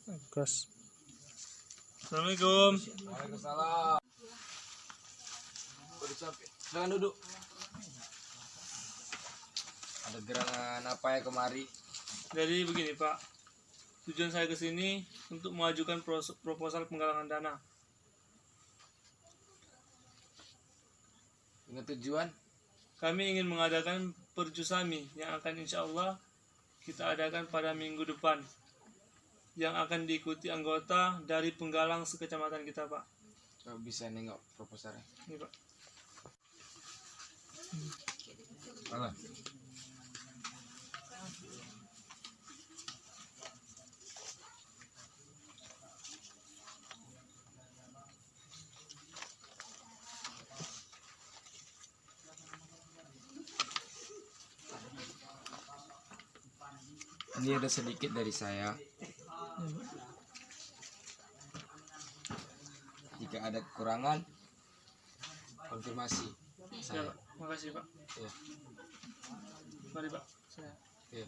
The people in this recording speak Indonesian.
Gas. Assalamualaikum. Waalaikumsalam. Udah sampai. Silakan duduk. Ada gerangan apa ya kemari? Jadi begini Pak, tujuan saya ke sini untuk mengajukan proposal penggalangan dana. Dengan tujuan? Kami ingin mengadakan perjusami yang akan insya Allah kita adakan pada minggu depan, yang akan diikuti anggota dari penggalang sekecamatan kita Pak. Coba bisa nengok proposalnya. Ini Pak. Mana? Ini ada sedikit dari saya. Jika ada kekurangan, konfirmasi Ya, saya. Pak. Makasih Pak. Ya. Mari Pak. Saya. Ya.